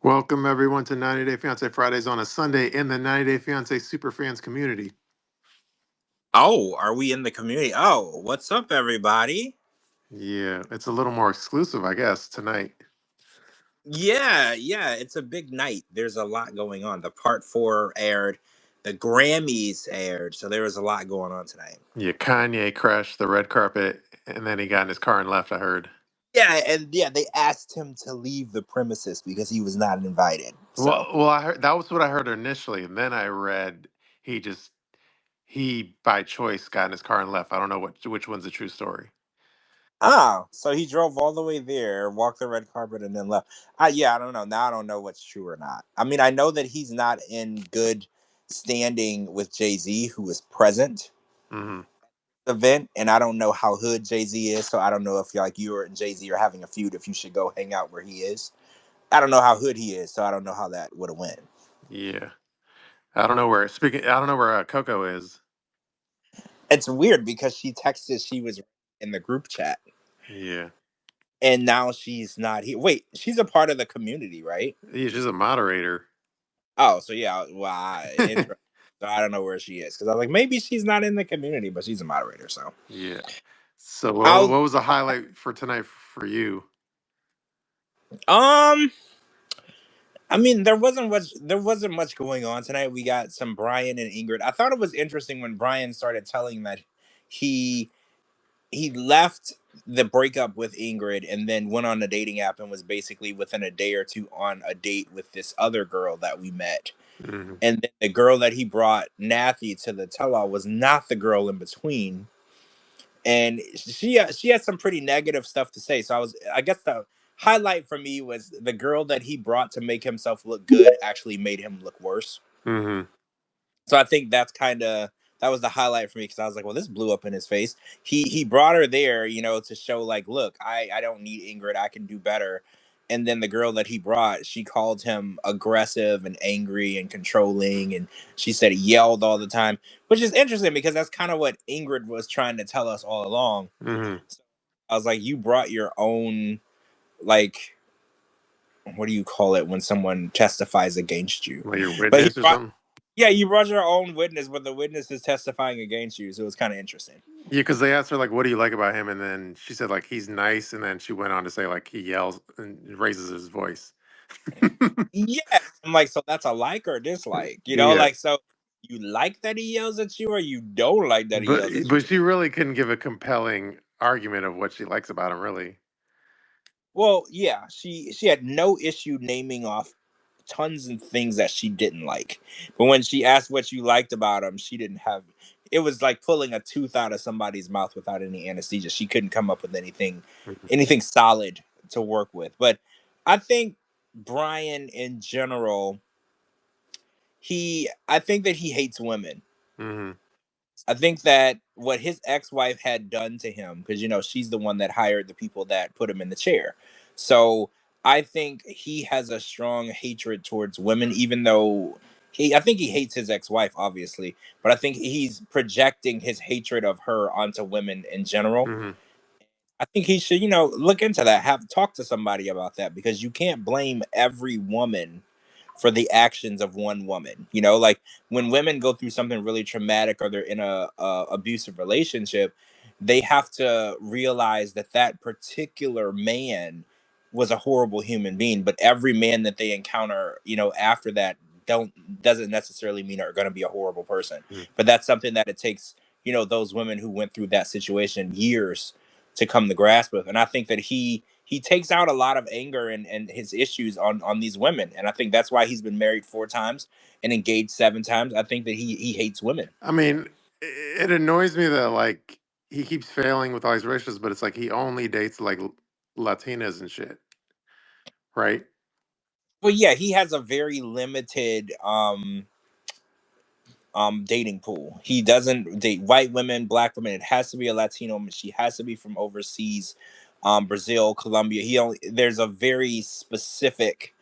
Welcome everyone to 90 Day Fiancé Fridays on a Sunday in the 90 Day Fiancé Super Fans community. Oh, are we in the community? Oh, what's up, everybody? Yeah, it's a little more exclusive, I guess, tonight. Yeah, it's a big night. There's a lot going on. The part 4 aired, the Grammys aired, so there was a lot going on tonight. Yeah, Kanye crashed the red carpet and then he got in his car and left, I heard. Yeah, they asked him to leave the premises because he was not invited. So, Well, I heard that was what I heard initially, and then I read he just he by choice got in his car and left. I don't know which one's the true story. so he drove all the way there, walked the red carpet, and then left. I don't know. Now I don't know what's true or not. I mean, I know that he's not in good standing with Jay-Z, who was present Mm-hmm. event, and I don't know how hood Jay-Z is, so I don't know if you and Jay-Z are having a feud, if you should go hang out where he is. I don't know how hood he is, so I don't know how that would have went. Yeah, I don't know where. I don't know where Coco is. It's weird because she texted she was in the group chat, Yeah, and now she's not here. Wait, she's a part of the community, right? he's just a moderator. Oh, so yeah, well, interesting. So I don't know where she is because I was like, maybe she's not in the community, but she's a moderator. So Yeah. So I'll what was the highlight for tonight for you? um I mean, there wasn't much going on tonight. We got some Brian and Ingrid. I thought it was interesting when Brian started telling that he he left the breakup with Ingrid and then went on a dating app and was basically within a day or two on a date with this other girl that we met. Hmm. And then the girl that he brought Nathy to the tell-all was not the girl in between, and she had some pretty negative stuff to say. So I guess the highlight for me was the girl that he brought to make himself look good actually made him look worse. Hmm. So I think that was the highlight for me because I was like, well, this blew up in his face. He brought her there, to show like, look, I don't need Ingrid, I can do better. And then the girl that he brought, she called him aggressive and angry and controlling, and she said he yelled all the time, which is interesting because that's kind of what Ingrid was trying to tell us all along. Hmm. So I was like, you brought your own, like, what do you call it when someone testifies against you? Like your But he witness or brought something? yeah, you brought your own witness, but the witness is testifying against you, so it was kind of interesting. Yeah, because they asked her like, "What do you like about him?" And then she said like, "He's nice." And then she went on to say like, he yells and raises his voice. Yeah, I'm like, so that's a like or dislike, Yeah, like, so you like that he yells at you, or you don't like that he but yells at you. but she really couldn't give a compelling argument of what she likes about him. Really. Well, yeah, she had no issue naming off tons of things that she didn't like, but when she asked what you liked about him, she didn't have. It was like pulling a tooth out of somebody's mouth without any anesthesia. She couldn't come up with Mhm. anything solid to work with. But I think Brian in general, I think that he hates women. Mhm. I think that what his ex-wife had done to him, because she's the one that hired the people that put him in the chair. So I think he has a strong hatred towards women, even though I think he hates his ex-wife, obviously, but I think he's projecting his hatred of her onto women in general. Mhm. I think he should, look into that, have talk to somebody about that, because you can't blame every woman for the actions of one woman. Like when women go through something really traumatic or they're in a abusive relationship, they have to realize that that particular man was a horrible human being. But every man that they encounter, after that, doesn't necessarily mean are going to be a horrible person. Mhm. But that's something that it takes, those women who went through that situation years to come to grasp with. And I think that he takes out a lot of anger and his issues on these women. And I think that's why he's been married 4 times and engaged 7 times. I think that he hates women. I mean, it annoys me that like he keeps failing with all these relationships, but it's like he only dates like Latinas and shit, right? Well, yeah, he has a very limited dating pool. He doesn't date white women, black women. It has to be a Latino. She has to be from overseas, Brazil, Colombia. There's a very specific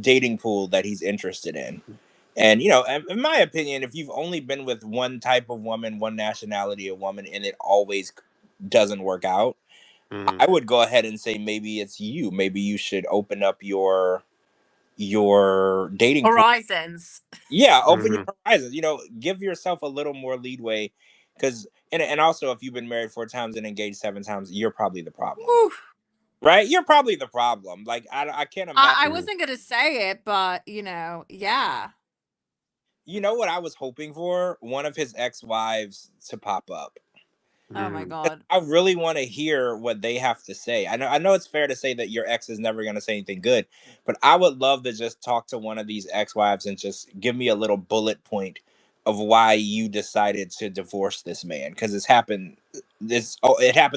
dating pool that he's interested in. And in my opinion, if you've only been with one type of woman, one nationality of woman, and it always doesn't work out, Hmm. I would go ahead and say maybe it's you. Maybe you should open up your your dating pool. Horizons. Yeah, open your Hmm. horizons. Give yourself a little more leadway, because and also if you've been married 4 times and engaged 7 times, you're probably the problem, Whew. right? You're probably the problem. Like I can't imagine. I wasn't gonna say it, but yeah. You know what I was hoping for? One of his ex-wives to pop up. Oh my 'Cause god. I really want to hear what they have to say. I know it's fair to say that your ex is never going to say anything good, but I would love to just talk to one of these ex-wives and just give me a little bullet point of why you decided to divorce this man, because it happens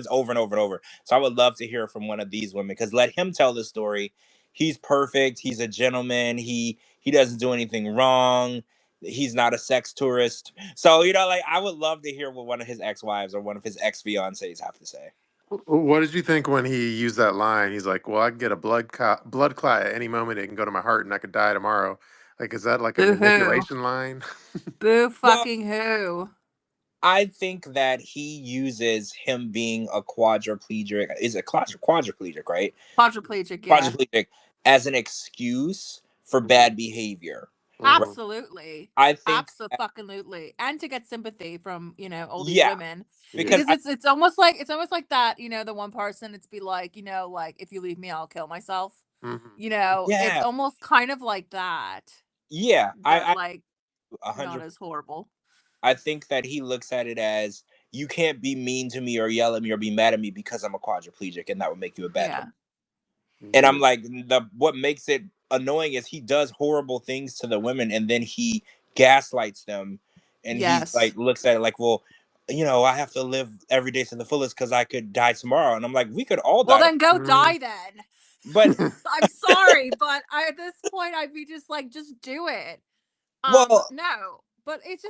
over and over and over. So I would love to hear from one of these women, because let him tell the story. He's perfect. He's a gentleman. He doesn't do anything wrong. He's not a sex tourist. So, like I would love to hear what one of his ex-wives or one of his ex-fiancés have to say. What did you think when he used that line? He's like, "Well, I can get a blood clot at any moment. It can go to my heart, and I could die tomorrow." Like, is that like a Boo hoo. manipulation line? Boo Well, fucking who. I think that he uses him being a quadriplegic. Is it quadriplegic, right? Quadriplegic, yeah. Quadriplegic as an excuse for Hmm. bad behavior. Right? Hmm. Absolutely. I think that, Absolutely. And to get sympathy from, all these yeah, women. Yeah. because Because it's almost like that, the one person, it's be like, like if you leave me, I'll kill myself. Hmm. It's yeah, almost kind of like that, yeah, but I like a not hundred. as horrible. I think that he looks at it as, you can't be mean to me or yell at me or be mad at me because I'm a quadriplegic, and that would make you a bad person. Yeah. And I'm Yeah. like, the what makes it annoying is he does horrible things to the women, and then he gaslights them, and he's Yes. like looks at it like, well, I have to live every day to the fullest because I could die tomorrow. And I'm like, we could all Well, die tomorrow. then go Hmm. die then. But I'm sorry, but at this point, I'd be just like, just do it. well, No, but it's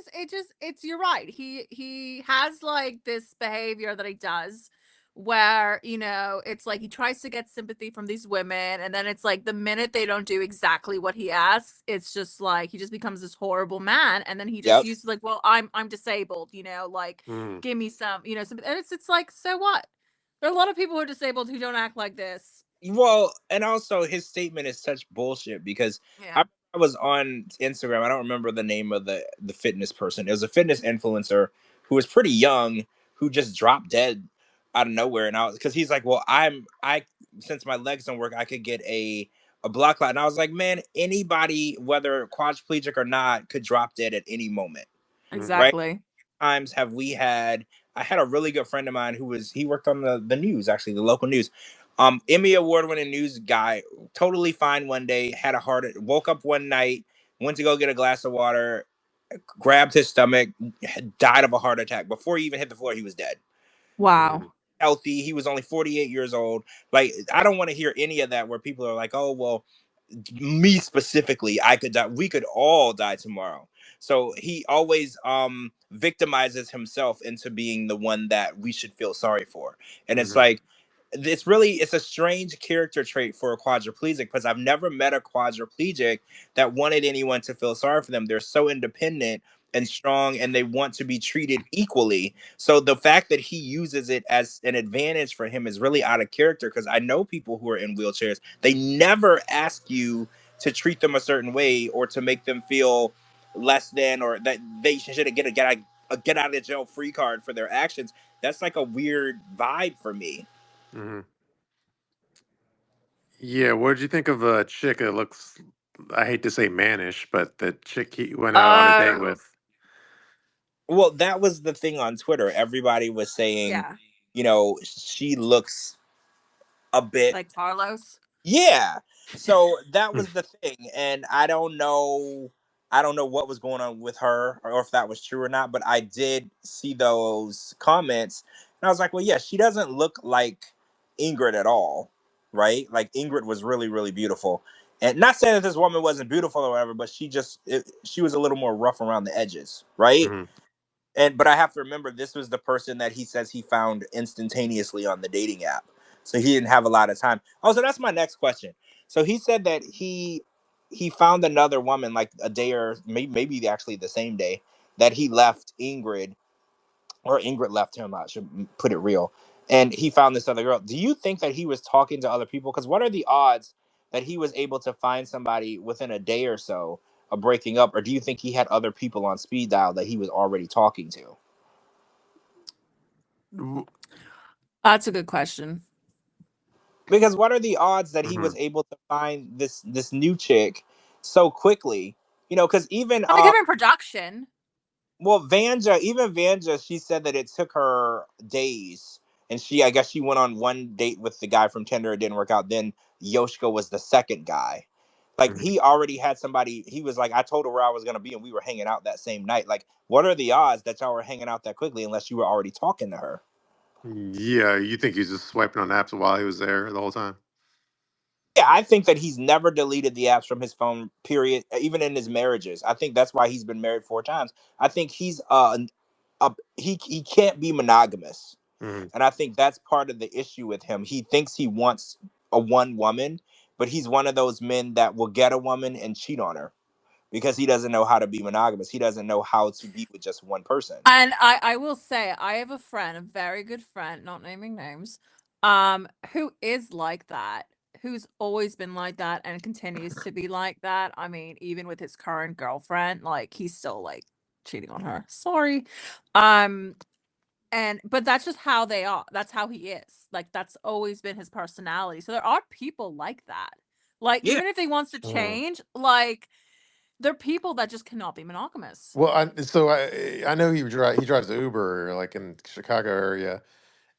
you're right. He has like this behavior that he does where, it's like he tries to get sympathy from these women, and then it's like the minute they don't do exactly what he asks, it's just like he just becomes this horrible man, and then he just yep. uses like, well, I'm disabled, like Hmm. give me some, some, and it's like, so what? There are a lot of people who are disabled who don't act like this. Well, and also his statement is such bullshit, because Yeah. I was on Instagram. I don't remember the name of the fitness person. It was a fitness influencer who was pretty young, who just dropped dead out of nowhere. And I was, because he's like, well, I since my legs don't work, I could get a blood clot. And I was like, man, anybody, whether quadriplegic or not, could drop dead at any moment, Hmm. right? Exactly. Times have we had, I had a really good friend of mine who was, he worked on the news, actually the local news, Emmy award winning news guy, totally fine one day, had a heart, woke up one night, went to go get a glass of water, grabbed his stomach, died of a heart attack. Before he even hit the floor, he was dead. Wow. Hmm. Healthy, he was only 48 years old. Like, I don't want to hear any of that where people are like, oh well, me specifically, I could die, we could all die tomorrow. So he always victimizes himself into being the one that we should feel sorry for. And it's Hmm. like, it's a strange character trait for a quadriplegic, because I've never met a quadriplegic that wanted anyone to feel sorry for them. They're so independent and strong, and they want to be treated equally. So the fact that he uses it as an advantage for him is really out of character, because I know people who are in wheelchairs, they never ask you to treat them a certain way or to make them feel less than, or that they should get out of jail free card for their actions. That's like a weird vibe for me. Hmm. Yeah. What did you think of a chick that looks? I hate to say mannish, but the chick he went out on a date Oh, with. Well, that was the thing on Twitter. Everybody was saying, yeah. she looks a bit, Like Carlos. yeah. So that was the thing. And I don't know what was going on with her, or if that was true or not, but I did see those comments, and I was like, well, yeah, she doesn't look like Ingrid at all, right? Like, Ingrid was really, really beautiful. And not saying that this woman wasn't beautiful or whatever, but she was a little more rough around the edges, right? Hmm. But I have to remember, this was the person that he says he found instantaneously on the dating app. So he didn't have a lot of time. Oh, so that's my next question. So he said that he found another woman like a day, or maybe actually the same day that he left Ingrid, or Ingrid left him. I should put it real. And he found this other girl. Do you think that he was talking to other people? Because what are the odds that he was able to find somebody within a day or so of breaking up, or do you think he had other people on speed dial that he was already talking to? That's a good question. Because what are the odds that he Mhm. was able to find this new chick so quickly? Because even I mean, given production. well, Vanja, she said that it took her days, and I guess she went on one date with the guy from Tinder. It didn't work out. Then Yoshiko was the second guy. Like, Mhm. he already had somebody. He was like, I told her where I was gonna be, and we were hanging out that same night. Like, what are the odds that y'all were hanging out that quickly unless you were already talking to her? Yeah, you think he's just swiping on apps while he was there the whole time? Yeah, I think that he's never deleted the apps from his phone, period, even in his marriages. I think that's why he's been married 4 times. I think he's he can't be monogamous. Mhm. And I think that's part of the issue with him. He thinks he wants a one woman, but he's one of those men that will get a woman and cheat on her because he doesn't know how to be monogamous. He doesn't know how to be with just one person. And I will say, I have a friend, a very good friend, not naming names, who is like that, who's always been like that and continues to be like that. I mean, even with his current girlfriend, like, he's still like cheating on her. Sorry. But that's just how they are. That's how he is. Like, that's always been his personality. So there are people like that. Like, Yeah. even if he wants to Mhm. change, like, there are people that just cannot be monogamous. Well, I know he drives the Uber like in Chicago area,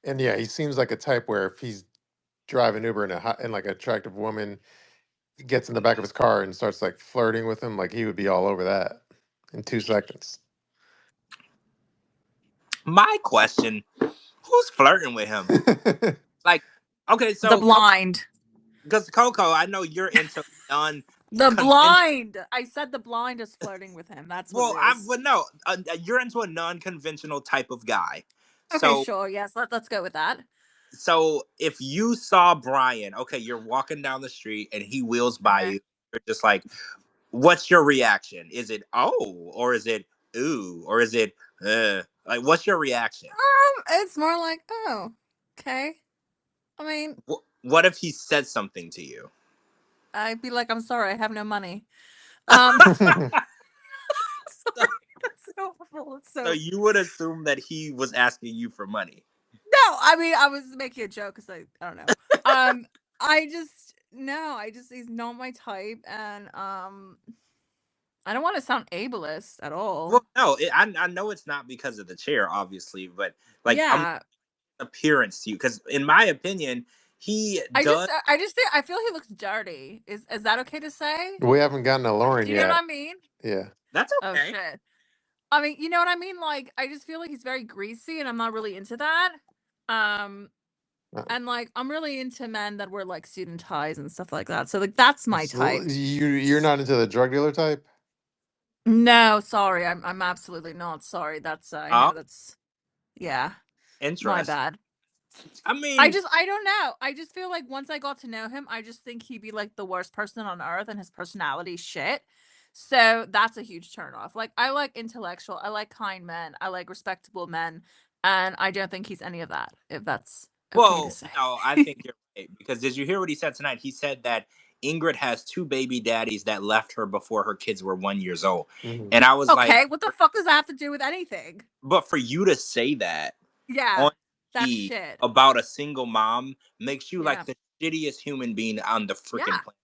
and yeah, he seems like a type where if he's driving Uber and and like an attractive woman gets in the back of his car and starts like flirting with him, like he would be all over that in 2 seconds. My question, who's flirting with him? Like, okay, The so blind. because Coco, I know you're into non The conventional. blind. I said the blind is flirting with him. That's what it Well, I is. would no. You're into a non-conventional type of guy. Okay, So, sure. Yes, let's go with that. if you saw Brian, okay, you're walking down the street and he wheels by Uh-huh. you, you're just like, what's your reaction? Is it oh, or is it ooh, or is it like what's your reaction? It's more like, oh, okay. I mean, What if he said something to you? I'd be like, I'm sorry, I have no money. Um, so, sorry, that's so awful. It's so so you would assume that he was asking you for money. no. I mean, I was making a joke because I don't know. Um, I just no. I just he's not my type, and I don't want to sound ableist at all. Well, no, I know it's not because of the chair, obviously, but like I'm Yeah, appearance to you because, in my opinion, he does. I just think I feel he looks dirty. Is that okay to say? We haven't gotten to Lauren Do you know what yet. I mean? Yeah. That's Oh okay. shit. I mean, you know what I mean? Like, I just feel like he's very greasy, and I'm not really into that. Um, Uh, and like, I'm really into men that wear like suit and ties and stuff like that. So like, that's my So type. you're not into the drug dealer type? No, sorry, I'm absolutely not. Sorry, that's I Oh, know that's yeah, my interesting. bad. I mean, I don't know. I just feel like once I got to know him, I just think he'd be like the worst person on earth and his personality shit. So that's a huge turn off. Like, I like intellectual, I like kind men, I like respectable men, and I don't think he's any of that, if that's okay to well, say. no, I think you're right because did you hear what he said tonight? He said that Ingrid has two baby daddies that left her before her kids were 1 years old, Hmm. and I was like, Okay, what the fuck does that have to do with anything? but for you to say that Yeah, on that's TV shit. about a single mom makes you Yeah. like the shittiest human being on the freaking Yeah, planet.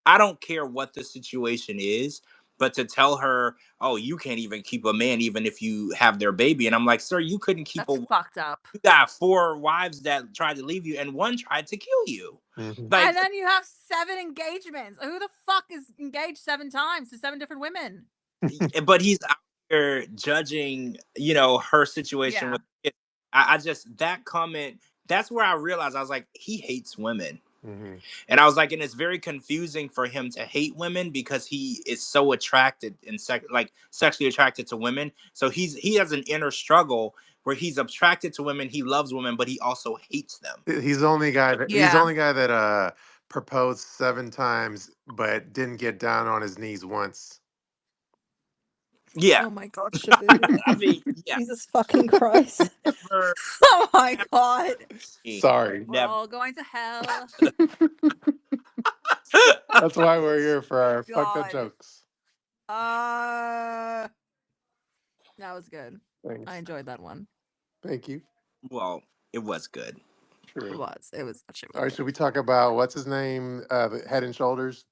I don't care what the situation is, but to tell her, "Oh, you can't even keep a man even if you have their baby," and I'm like, "Sir, you couldn't keep a that's woman. fucked up. You got four wives that tried to leave you, and one tried to kill you." Hmm. Like, And then you have 7 engagements. Who the fuck is engaged 7 times to 7 different women? but he's out here judging, her situation Yeah. with kids. I just that comment. That's where I realized I was like, he hates women. Hmm. And I was like, and it's very confusing for him to hate women because he is so attracted and like sexually attracted to women. So he has an inner struggle where he's attracted to women, he loves women, but he also hates them. He's the Yeah. only guy that proposed 7 times but didn't get down on his knees once. Yeah. Oh my god, Shabooty. I mean, yeah. Jesus fucking Christ. Never, Oh my god. Sorry. We're never. all going to hell. That's why we're here for our fucked up God. jokes. Uh, that was good. I Thanks. enjoyed that one. Thank you. Well, it was good. It True. was. It was actually All really right, should we talk about what's his name? The Head and Shoulders,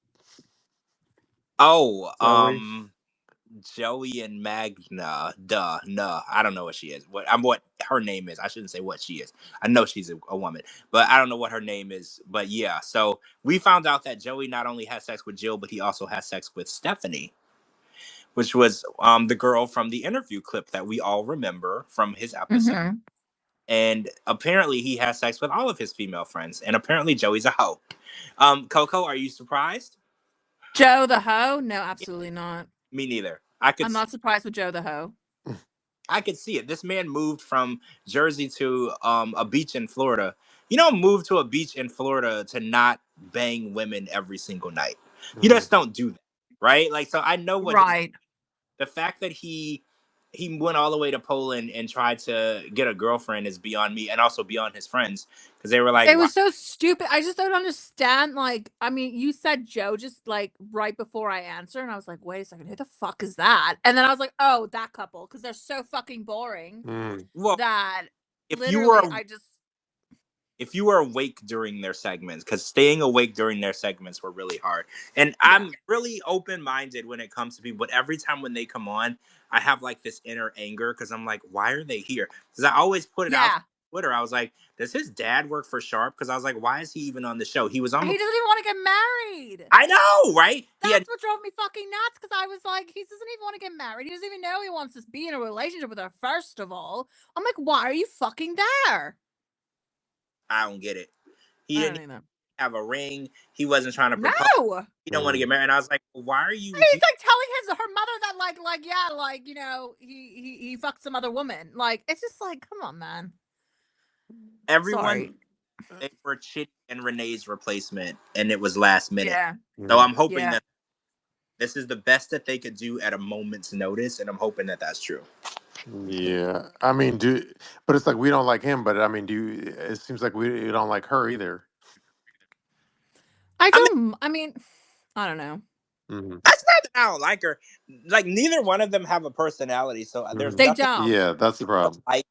Oh, Zoe. Joey and Magna. Duh, no, I don't know what she is. What her name is. I shouldn't say what she is. I know she's a woman, but I don't know what her name is. But yeah, so we found out that Joey not only had sex with Jill, but he also had sex with Stephanie, which was the girl from the interview clip that we all remember from his good. episode. And apparently he has sex with all of his female friends. And apparently Joey's a hoe. Coco, are you surprised? Joe the hoe? No, absolutely not. Me neither. I'm not surprised with Joe the hoe. I could see it. This man moved from Jersey to a beach in Florida. You don't move to a beach in Florida to not bang women every single night. You Mm-hmm. just don't do that, right? Like, so I know what his Right. the fact that he went all the way to Poland and tried to get a girlfriend is beyond me, and also beyond his friends, because they were like, It "Why?" was so stupid. I just don't understand. Like, I mean, you said Joe just like right before I answered, and I was like, wait a second, who the fuck is that? And then I was like, oh, that couple, because they're so fucking boring Mm-hmm. Well, that if you literally were I just if you were awake during their segments, because staying awake during their segments were really hard. And yeah. I'm really open minded when it comes to people, but every time when they come on, I have like this inner anger because I'm like, why are they here? Because I always put it out Yeah. on Twitter. I was like, does his dad work for Sharp? Because I was like, why is he even on the show? He was on He before. doesn't even want to get married. I know, right? He had That's what drove me fucking nuts because I was like, he doesn't even want to get married. He doesn't even know he wants to be in a relationship with her, first of all. I'm like, why are you fucking there? I don't get it. He I didn't don't even know. have a ring. He wasn't trying to propose. No. He don't want to get married. And I was like, well, why are you He's here? like telling her mother that like yeah, like, you know, he fucked some other woman. Like, it's just like, come on, man. Everyone Sorry. they were Chitty and Renee's replacement, and it was last minute. Yeah. So Mm-hmm. I'm hoping Yeah. that this is the best that they could do at a moment's notice, and I'm hoping that that's true. Yeah, I mean, but it's like we don't like him, but I mean, it seems like we don't like her either. I I mean, don't I mean, I don't know. Mm-hmm. that's not that I don't like her. Like neither one of them have a personality, so there's Mm-hmm. They nothing don't. Yeah, that's the to problem. like.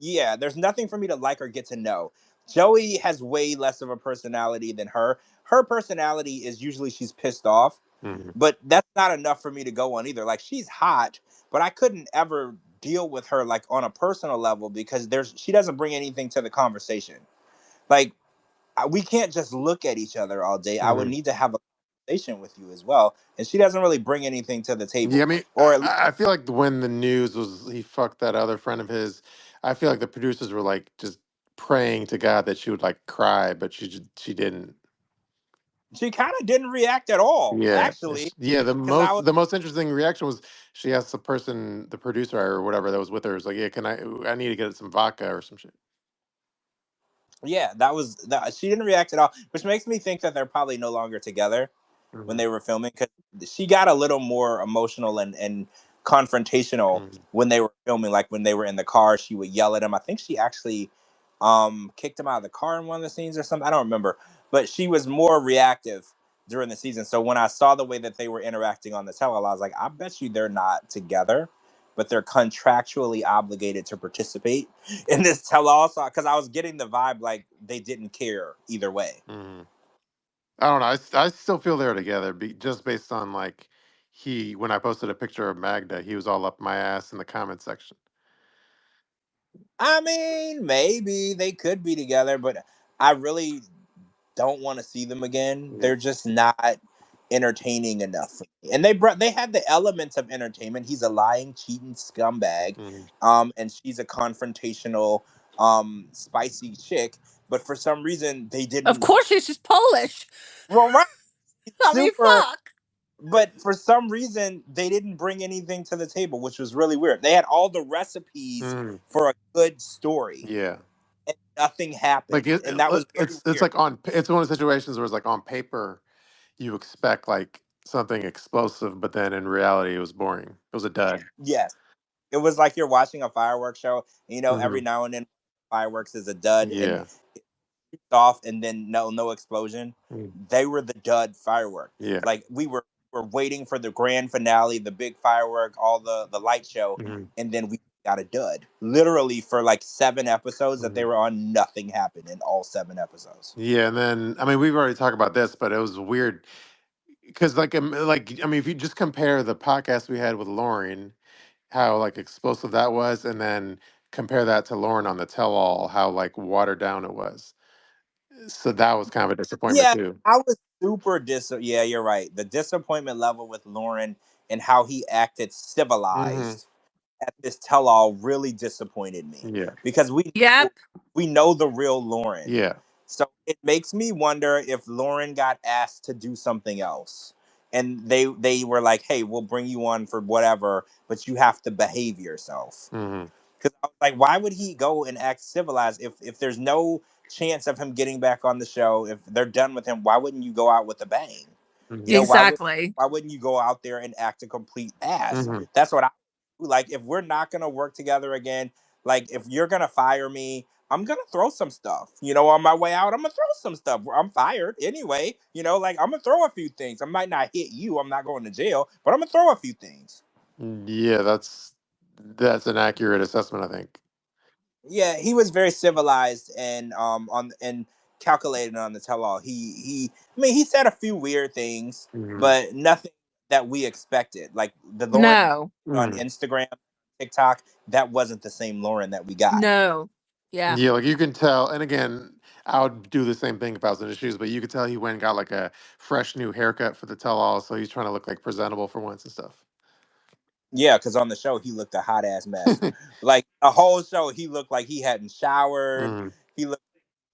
Yeah, there's nothing for me to like or get to know. Joey has way less of a personality than her. Her personality is usually she's pissed off, Mm-hmm. but that's not enough for me to go on either. Like she's hot, but I couldn't ever deal with her like on a personal level because she doesn't bring anything to the conversation. Like we can't just look at each other all day. I would Mm-hmm. need to have a conversation with you as well, and she doesn't really bring anything to the Yeah, I table. mean, Or at least I feel like when the news was he fucked that other friend of his, I feel like the producers were like just praying to God that she would like cry, but she didn't. she kind of didn't react at all, Yeah, actually, yeah. The because I was. most interesting reaction was she asked the person, the producer or whatever that was with her, was like, "Yeah, can I need to get some vodka or some shit." Yeah, that was that. She didn't react at all, which makes me think that they're probably no longer together when Mm-hmm. they were filming because she got a little more emotional and confrontational Mm-hmm. when they were filming. Like when they were in the car, she would yell at him. I think she actually kicked him out of the car in one of the scenes or something. I don't remember, but she was more reactive during the season. So when I saw the way that they were interacting on the tell, I was like, I bet you they're not together, but they're contractually obligated to participate in this tell-all. So because I was getting the vibe like they didn't care either way. Mm-hmm. I don't know. I still feel they're together, just based on like when I posted a picture of Magda, he was all up my ass in the comment section. I mean, maybe they could be together, but I really don't want to see them again. Yeah. They're just not entertaining enough for me. And they had the elements of entertainment. He's a lying, cheating scumbag, Mm-hmm. and she's a confrontational, spicy chick. But for some reason, they Of didn't. course she's just Polish. Well, right, I mean, super. fuck. But for some reason, they didn't bring anything to the table, which was really weird. They had all the recipes Mm-hmm. for a good story Yeah. and nothing Like happened, and that was very it's weird. like it's one of the situations where it's like on paper you expect like something explosive, but then in reality it was boring. It was a dud. Yes, it was like you're watching a fireworks show. You know, every Hmm. now and then fireworks is a dud, and Yeah. off and then no explosion. Mm. They were the dud firework. Yeah. Like were waiting for the grand finale, the big firework, all the light show, Mhm. and then we got a dud. Literally for like 7 episodes that they Mhm. were on, nothing happened in all 7 episodes. Yeah, and then I mean we've already talked about this, but it was weird because like I mean if you just compare the podcast we had with Lauren, how like explosive that was, and then compare that to Lauren on the tell all, how like watered down it was. So that was kind of a disappointment Yeah, too. I was super yeah, you're right. The disappointment level with Lauren and how he acted Hmm. civilized at this tell all really disappointed me Yeah. because Yep. we know the real Lauren. Yeah. So it makes me wonder if Lauren got asked to do something else and they were like, "Hey, we'll bring you on for whatever, but you have to behave yourself." Hmm. Because I was like, why would he go and act civilized if there's no chance of him getting back on the show? If they're done with him, why wouldn't you go out with a bang? You Hmm. know, Exactly. why wouldn't you go out there and act a complete ass? Hmm. That's what I like. If we're not gonna work together again, like if you're gonna fire me, I'm gonna throw some stuff. You know, on my way out, I'm gonna throw some stuff. I'm fired anyway. You know, like I'm gonna throw a few things. I might not hit you. I'm not going to jail, but I'm gonna throw a few things. Yeah, that's an accurate assessment, I think. Yeah, he was very civilized and on and calculated on the tell all. I mean he said a few weird things, Hmm. but nothing that we expected. Like the Lauren No. on Hmm. Instagram, TikTok, that wasn't the same Lauren that we got. No. Yeah. Yeah, like you can tell, and again, I would do the same thing if I was in his shoes, but you could tell he went and got like a fresh new haircut for the tell all, so he's trying to look like presentable for once and stuff. Yeah, because on the show he looked a hot ass mess. Like a whole show, he looked like he hadn't showered. Hmm. He looked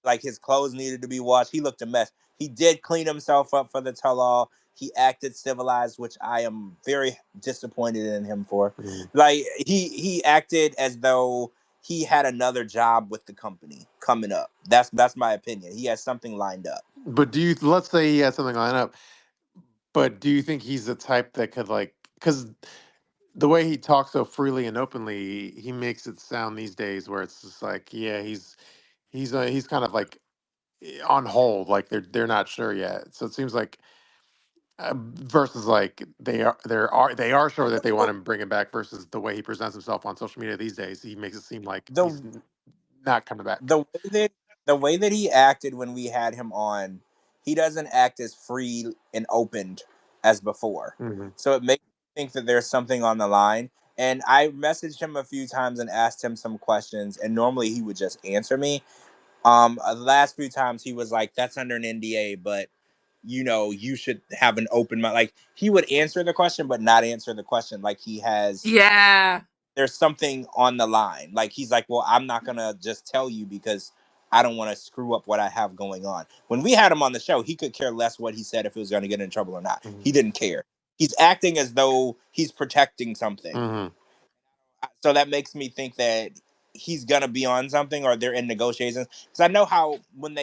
like his clothes needed to be washed. He looked a mess. He did clean himself up for the tell all. He acted civilized, which I am very disappointed in him for. Hmm. Like he acted as though he had another job with the company coming up. That's my opinion. He has something lined up. But let's say he had something lined up, but do you think he's the type that could like, because the way he talks so freely and openly, he makes it sound these days where it's just like, yeah, he's kind of like on hold, like they're not sure yet. So it seems like versus like they are sure that they want The, to bring him back versus the way he presents himself on social media these days. He makes it seem like he's the not coming back. the way that the way that he acted when we had him on, he doesn't act as free and opened as before. Hmm. So it makes me think that there's something on the line. And I messaged him a few times and asked him some questions, and normally he would just answer me. The last few times he was like, "That's under an NDA, but you know, you should have an open mind." Like he would answer the question, but not answer the question. Like he has Yeah. there's something on the line. Like he's like, well, I'm not gonna just tell you because I don't want to screw up what I have going on. When we had him on the show, he could care less what he said if he was going to get in trouble or not. Hmm. He didn't care. He's acting as though he's protecting something. Hmm. So that makes me think that he's gonna be on something or they're in negotiations. Because I know how when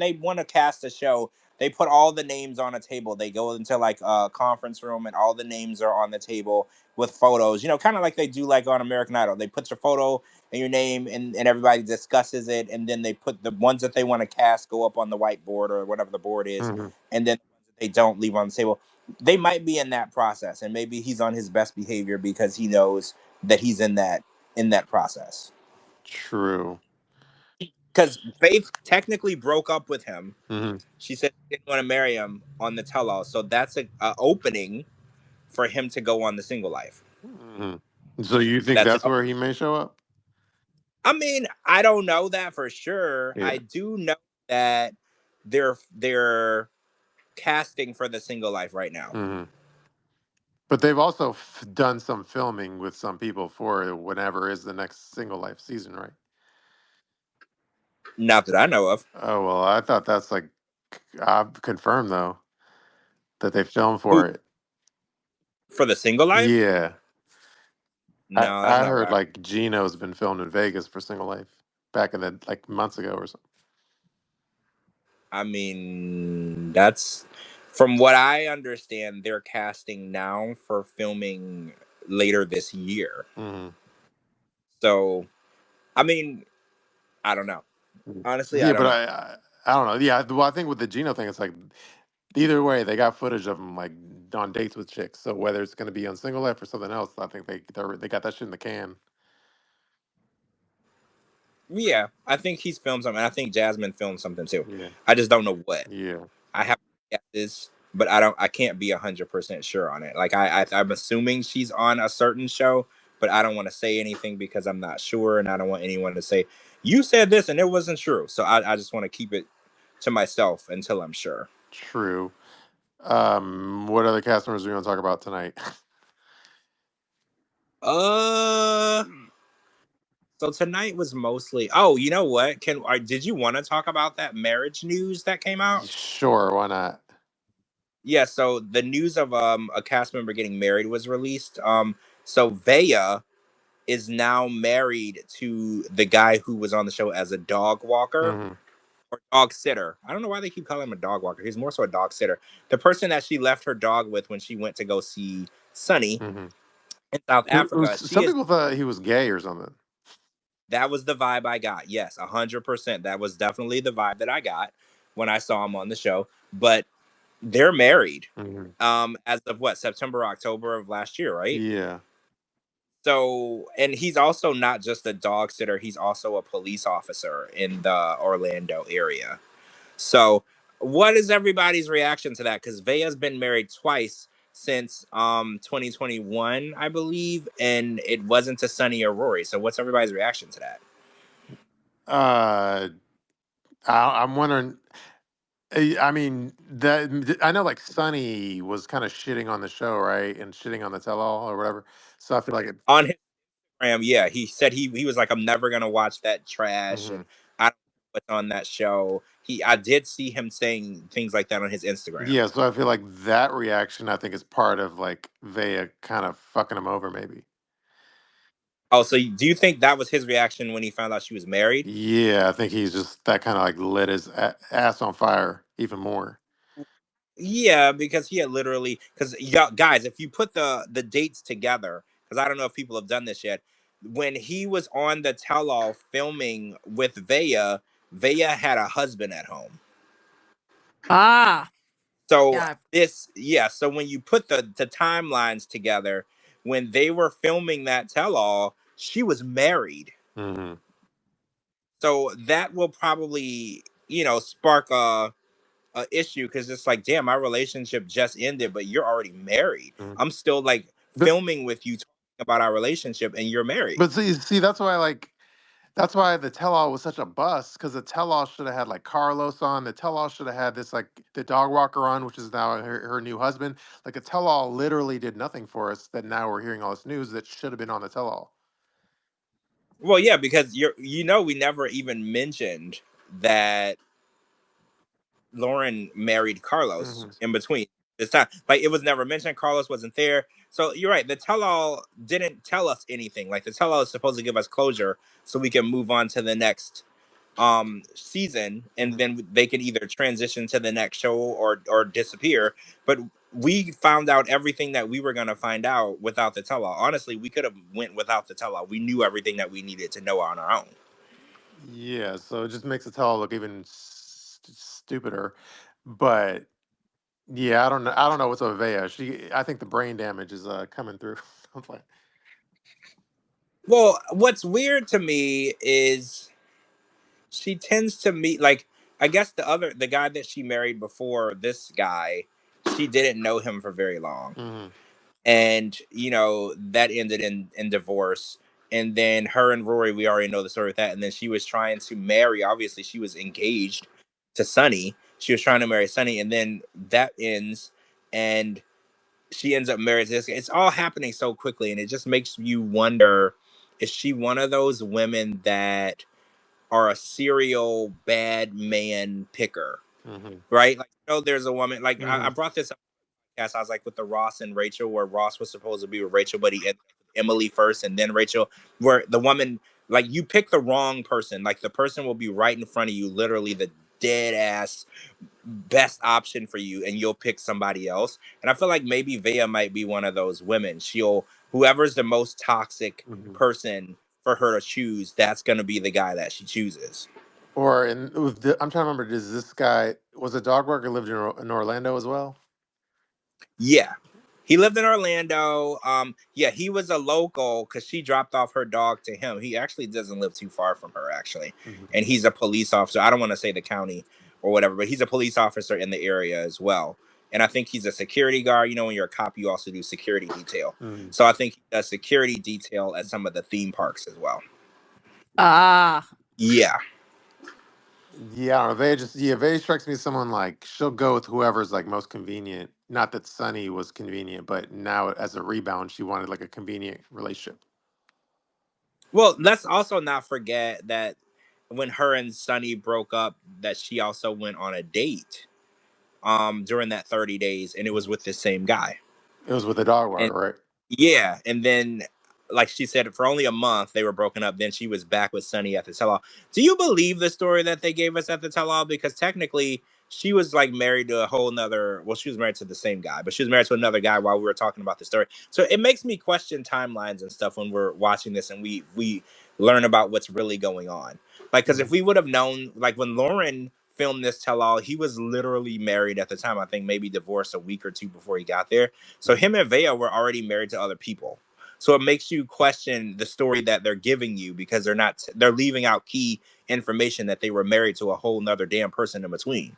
they want to cast a show, they put all the names on a table. They go into like a conference room and all the names are on the table with photos. You know, kind of like they do like on American Idol. They put your photo and your name and everybody discusses it, and then they put the ones that they want to cast go up on the whiteboard or whatever the board is, Hmm. and then the ones that they don't leave on the table. They might be in that process, and maybe he's on his best behavior because he knows that he's in that process. True. Because Faith technically broke up with him. Hmm. She said she didn't want to marry him on the tell-all, so that's a opening for him to go on the single life. Hmm. So you think That's an. that's where he may show up? I mean, I don't know that for sure. Yeah. I do know that they're casting for the single life right now. Hmm. But they've also done some filming with some people for whenever is the next single life season, right? Not that I know of. Oh well, I thought that's like I've confirmed though that they filmed Who for it. for the single life? Yeah, I No, that's I not heard right. like Gino's been filmed in Vegas for Single Life back in the like months ago or something. I mean, that's from what I understand, they're casting now for filming later this year. Hmm. So, I mean, I don't know. Honestly, I Yeah, don't but know. I don't know. Yeah, well, I think with the Gino thing, it's like either way, they got footage of him like on dates with chicks. So whether it's going to be on Single Life or something else, I think they got that shit in the can. Yeah, I think he's filmed something. I think Jasmine filmed something too. Yeah, I just don't know what. yeah, I have guesses, but I can't be 100% sure on it. Like I'm assuming she's on a certain show, but I don't want to say anything because I'm not sure, and I don't want anyone to say you said this and it wasn't true. So I just want to keep it to myself until I'm sure. true. What other cast members do we want to talk about tonight? Uh, so tonight was mostly. Oh, you know what? Did you want to talk about that marriage news that came out? Sure, why not? Yeah, so the news of a cast member getting married was released. So Veah is now married to the guy who was on the show as a dog walker Hmm. or dog sitter. I don't know why they keep calling him a dog walker. He's more so a dog sitter. The person that she left her dog with when she went to go see Sunny Hmm. in South Africa, she Some is. people thought he was gay or something. That was the vibe I got. Yes, 100%. That was definitely the vibe that I got when I saw him on the show. But they're married Hmm. as of what, September, October of last year, right? Yeah. So, and he's also not just a dog sitter, he's also a police officer in the Orlando area. So, what is everybody's reaction to that? Because Vea's been married twice since 2021, I believe, and it wasn't to Sunny or Rory. So, what's everybody's reaction to that? Uh, I'm wondering. I mean, that I know, like Sonny was kind of shitting on the show, right, and shitting on the tell-all or whatever. So I feel like it. On his Instagram, yeah, he said he was like, I'm never gonna watch that trash, Hmm. and I don't know what's on that show. I did see him saying things like that on his Instagram. Yeah, so I feel like that reaction, I think, is part of like Vea kind of fucking him over, maybe. Oh, so do you think that was his reaction when he found out she was married? Yeah, I think he's just that kind of like lit his ass on fire even more. Yeah, because he had literally, because yeah, guys, if you put the dates together, because I don't know if people have done this yet, when he was on the tell-all filming with Veah, Veah had a husband at home. Ah, So yeah. yeah, so when you put the timelines together, when they were filming that tell-all, she was married. Hmm. So that will probably, spark a issue because it's like, damn, my relationship just ended, but you're already married. Hmm. I'm still like But filming with you talking about our relationship, and you're married. see, that's why that's why the tell-all was such a bust, because the tell-all should have had like Carlos on. The tell-all should have had this like the dog walker on, which is now her new husband. Like the tell-all literally did nothing for us. That now we're hearing all this news that should have been on the tell-all. Well, yeah, because we never even mentioned that Lauren married Carlos Hmm. in between this time. Like, it was never mentioned. Carlos wasn't there. So you're right. The tell all didn't tell us anything. Like, the tell all is supposed to give us closure so we can move on to the next season, and Hmm. then they can either transition to the next show or disappear. But we found out everything that we were going to find out without the tell all. Honestly, we could have went without the tell all. We knew everything that we needed to know on our own. Yeah, so it just makes the tell-all look even stupider. But yeah, I don't know. I don't know what's with Vea. I think the brain damage is coming through. I'm like, Well, what's weird to me is she tends to meet, like, I guess the guy that she married before this guy, she didn't know him for very long, hmm. and that ended in divorce. And then her and Rory, we already know the story with that. And then she was trying to marry, obviously she was engaged to Sunny, she was trying to marry Sunny, and then that ends, and she ends up married to this guy. It's all happening so quickly, and it just makes you wonder, is she one of those women that are a serial bad man picker, Hmm. right? Like, there's a woman, like, I Hmm. brought this up. Yes, I was like with the Ross and Rachel, where Ross was supposed to be with Rachel, but he ended up with Emily first and then Rachel, where the woman, like, you pick the wrong person. Like, the person will be right in front of you, literally the dead ass best option for you, and you'll pick somebody else. And I feel like maybe Veah might be one of those women. Whoever's the most toxic Hmm. person for her to choose, that's going to be the guy that she chooses. Or I'm trying to remember. Does this guy was a dog worker lived in Orlando as well? Yeah. He lived in Orlando. Yeah, he was a local because she dropped off her dog to him. He actually doesn't live too far from her, actually. Hmm. And he's a police officer. I don't want to say the county or whatever, but he's a police officer in the area as well. And I think he's a security guard. You know, when you're a cop, you also do security detail. Hmm. So I think he does security detail at some of the theme parks as well. Ah. Yeah. Yeah, I don't know. Vay strikes me as someone like she'll go with whoever's like most convenient. Not that Sunny was convenient, but now as a rebound, she wanted like a convenient relationship. Well, let's also not forget that when her and Sonny broke up, that she also went on a date during that 30 days, and it was Mhm. with the same guy. It was with the dog And water, right? yeah, and then like she said, for only a month they were broken up. Then she was back with Sonny at the tell-all. Do you believe the story that they gave us at the tell-all? Because technically she was like married to a whole nother. Well, she was married to the same guy, but she was married to another guy while we were talking about the story. So it makes me question timelines and stuff when we're watching this and we learn about what's really going on. Like, because if Mhm. we would have known, like when Lauren filmed this tell-all, he was literally married at the time. I think maybe divorced a week or two before he got there. So Mhm. him and Veah were already married to other people. So it makes you question the story that they're giving you because they're leaving out key information that they were married to a whole nother damn person in between.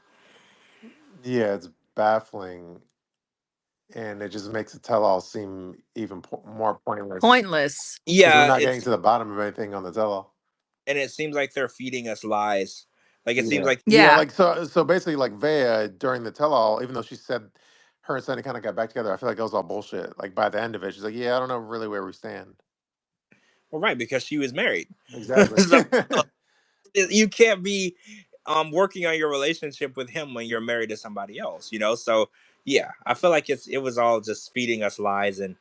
Yeah, it's baffling, and it just makes the tell-all seem even more pointless Pointless. because we're Yeah, not getting it's to the bottom of anything on the tell-all. and it seems like they're feeding us lies. Like it seems Yeah. like Yeah, Yeah. like so basically like Vea during the tell all, even though she said her and Sonny kind of got back together, I feel like it was all bullshit. Like by the end of it, she's like, yeah, I don't know really where we stand. well, right, because she was married. Exactly. So you can't be working on your relationship with him when you're married to somebody else, you know. So yeah, I feel like it was all just feeding us lies, and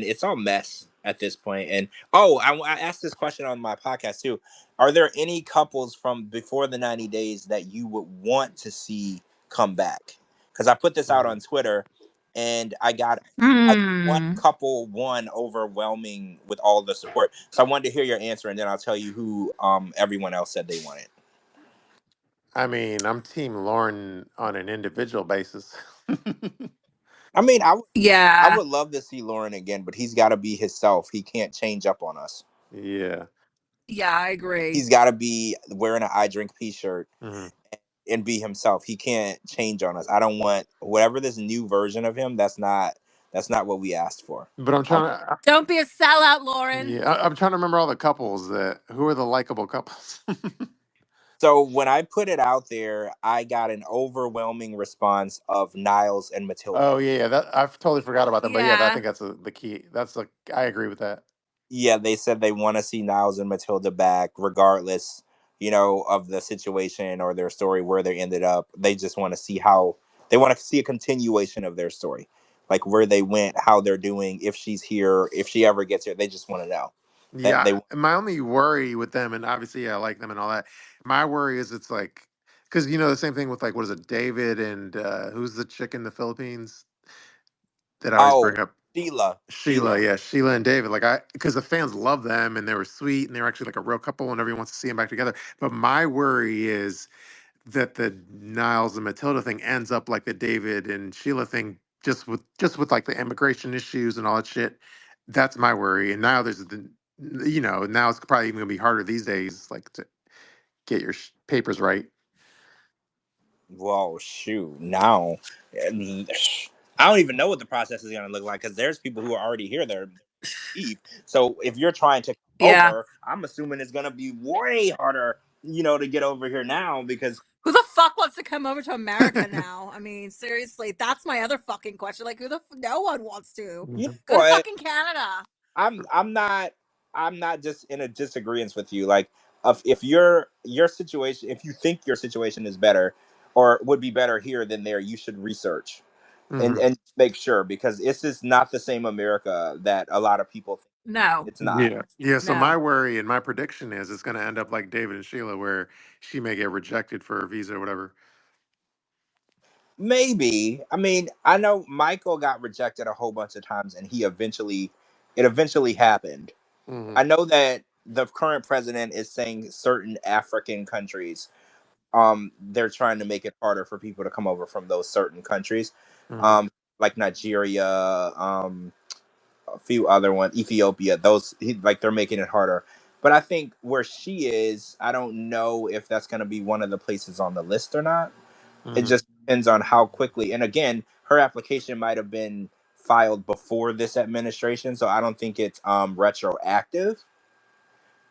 it's all mess at this point. And oh, I asked this question on my podcast too. Are there any couples from before the 90 days that you would want to see come back? Because I put this out Mhm. on Twitter and I got one Hmm. couple one overwhelming with all the support. So I wanted to hear your answer, and then I'll tell you who everyone else said they wanted. I mean, I'm team Lauren on an individual basis. I mean, I Yeah. would love to see Lauren again, but he's got to be himself. He can't change up on us. Yeah. Yeah, I agree. He's got to be wearing an I Drink P shirt Hmm. and be himself. He can't change on us. I don't want whatever this new version of him. That's not what we asked for. But I'm I, trying to Don't be a sellout, Lauren. yeah, I'm trying to remember all the couples that who are the likable couples. so when I put it out there, I got an overwhelming response of Niles and Matilda. Oh yeah, that I've totally forgot about them. But yeah, I Yeah. think that's the key. That's like I agree with that. Yeah, they said they want to see Niles and Matilda back, regardless, of the situation or their story where they ended up. They just want to see how they want to see a continuation of their story, like where they went, how they're doing, if she's here, if she ever gets here. They just want to know that Yeah, they. my only worry with them, and obviously yeah, I like them and all that. My worry is it's like because you know the same thing with like what is it, David and who's the chick in the Philippines that I always Oh, bring up, Sheila, Sheila. Sheila. Yeah, Sheila and David. Like I because the fans love them and they were sweet and they were actually like a real couple and everyone wants to see them back together. But my worry is that the Niles and Matilda thing ends up like the David and Sheila thing, just with like the immigration issues and all that shit. That's my worry. And now there's the, now it's probably even gonna be harder these days, like to get your papers right. Well, shoot, now I don't even know what the process is going to look like because there's people who are already here. They're leave. So if you're trying to come Yeah. over, I'm assuming it's gonna be way harder, to get over here now because Who the fuck wants to come over to America now? I mean, seriously, that's my other fucking question. Like, no one wants to. you know Mhm. Go to what? fucking Canada. I'm not just in a disagreement with you. Like if your situation, if you think your situation is better or would be better here than there, you should research and Mhm. and make sure because this is not the same America that a lot of people think. No. It's not. Yeah. Yeah. So my No. worry and my prediction is it's gonna end up like David and Sheila, where she may get rejected for a visa or whatever. Maybe. I mean, I know Michael got rejected a whole bunch of times and it eventually happened. Hmm. I know that the current president is saying certain African countries. they're trying to make it harder for people to come over from those certain countries, Mhm. like Nigeria, a few other ones, Ethiopia. Like they're making it harder. But I think where she is, I don't know if that's going to be one of the places on the list or not. It Mhm. just depends on how quickly. And again, her application might have been filed before this administration, so I don't think it's retroactive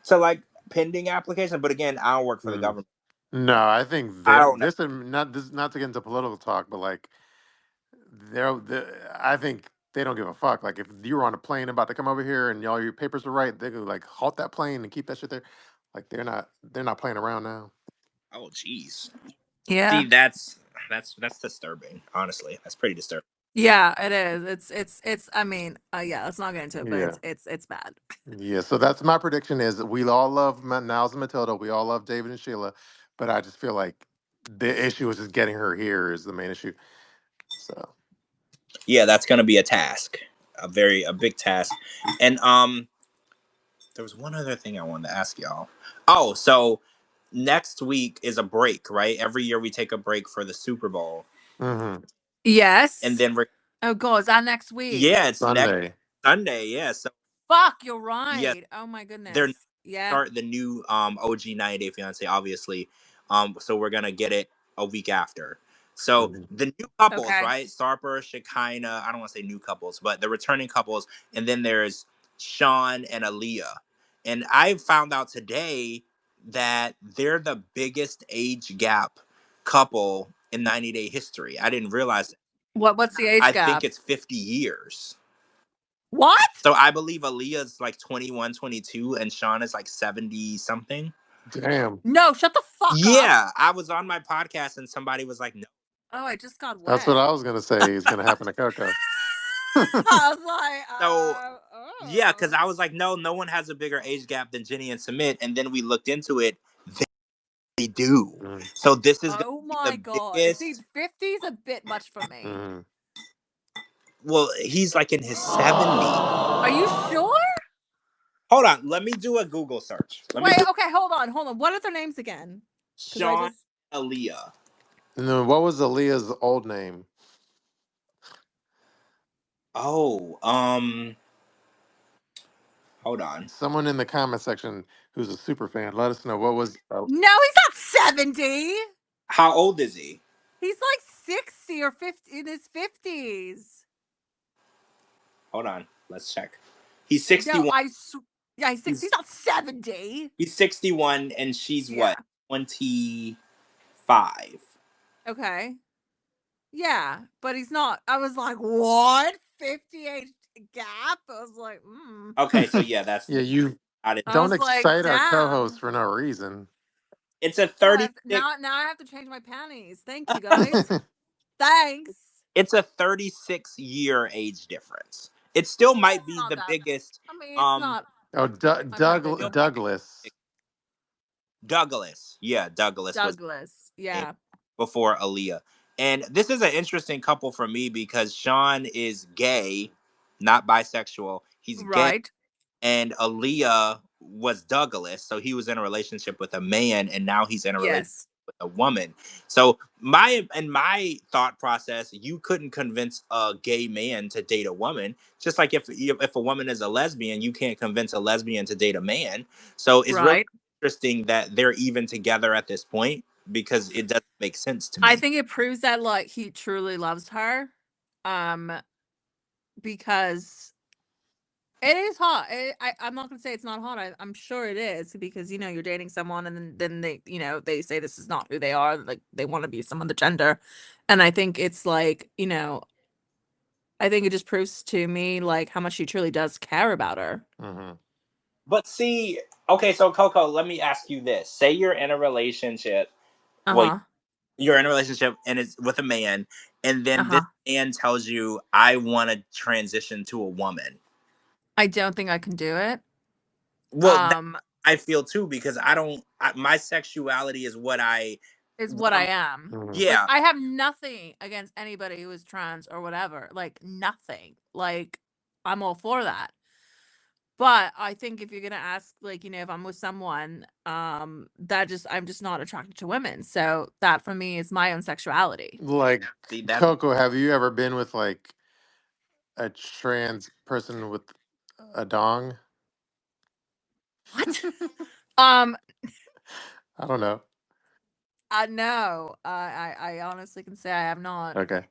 to like pending application. But again, I don't work for the Mhm. government. No, I think I they're don't know. this is not to get into political talk, but like I think they don't give a fuck. Like if you were on a plane about to come over here and all your papers are right, they could like halt that plane and keep that shit there. Like they're not playing around now. Oh, jeez. Yeah. See, that's disturbing. Honestly, that's pretty disturbing. Yeah, it is. It's I mean, yeah, let's not get into it, but Yeah. it's bad. Yeah. So that's my prediction is that we all love Niles and Matilda. We all love David and Sheila, but I just feel like the issue is just getting her here is the main issue. So. Yeah, that's gonna be a task, a big task. And there was one other thing I wanted to ask y'all. Oh, so next week is a break, right? Every year we take a break for the Super Bowl, Mhm. Yes. and then we're Oh god, is that next week? yeah, it's next Sunday. Sunday. Yeah, so Fuck, you're yes, right. Oh my they're goodness. Yeah. start the new OG 90 Day Fiance, obviously. So we're gonna get it a week after. So Mhm. the new couples, Okay. right? Sarper, Shekinah, I don't want to say new couples, but the returning couples, and then there's Sean and Aaliyah. And I found out today that they're the biggest age gap couple in 90 Day history. I didn't realize that. What's the age I think gap? it's 50 years. What? So I believe Aaliyah's like 21, 22, and Sean is like 70 something. Damn. No, shut the fuck up. Yeah, I was on my podcast and somebody was like, "No." Oh, I just got That's what wet. I was gonna say is gonna happen to Coco. I was like, So yeah, because oh. I was like, "No, no one has a bigger age gap than Jenny and Submit." And then we looked into it; they do. Mhm. So this is going Oh to be my the god. See, biggest. 50 is a bit much for me. Mhm. Well, he's like in his 70s. Are you sure? Hold on, let me do a Google search. Let me Wait, do okay, hold on. What are their names again? Because I Sean just Aaliyah. And then what was Aaliyah's old name? Oh, hold on. Someone in the comment section who's a super fan, let us know what was. No, he's not 70. How old is he? He's like 60 or 50 in his 50s. Hold on, let's check. He's No, 61. yeah, he's 60. He's He's not 70. He's 61 and she's Yeah. what? 25. Okay. Yeah, but he's not. I was like, what? 58 gap? I was like, Okay, so yeah, Yeah, you got it. I don't was like, excite our co-host damn. for no reason. It's a Oh, I have 36 now I have to change my panties. Thank you guys. Thanks. it's a 36-year age difference. It still might It's be not the that. biggest. I mean, it's Um not Oh, that kind of big of still a might be Douglas. Douglas. Yeah, Douglas was Douglas. the name Yeah. before Aaliyah. And this is an interesting couple for me because Sean is gay, not bisexual. He's gay, Right. and Aaliyah was Douglas, so he was in a relationship with a man, and now he's in a relationship Yes. with a woman. So my thought process, you couldn't convince a gay man to date a woman, just like if a woman is a lesbian, you can't convince a lesbian to date a man. So it's really Right. interesting that they're even together at this point because it doesn't make sense to I me. think it proves that like he truly loves her. Um, because it is hot. I'm not gonna say it's not hot. I'm sure it is because you're dating someone and then they they say this is not who they are. Like they want to be some other gender, and I think it's like I think it just proves to me like how much he truly does care about her. Mm-hmm. But see, okay, so Coco, let me ask you this. Say you're in a relationship. Well, Uh-huh. you're in a relationship and it's with a man, and then this Uh-huh. man tells you, I want to transition to a woman. I don't think I can do it. Well, I feel too because my sexuality is what I Is what I want. am. Mm-hmm. Like Yeah. I have nothing against anybody who is trans or whatever. Like nothing. Like I'm all for that. But I think if you're gonna ask, like, if I'm with someone, I'm just not attracted to women. So that for me is my own sexuality. Like, See that? Coco, have you ever been with like a trans person with a dong? What? Um, I don't know. no. I honestly can say I have not. Okay,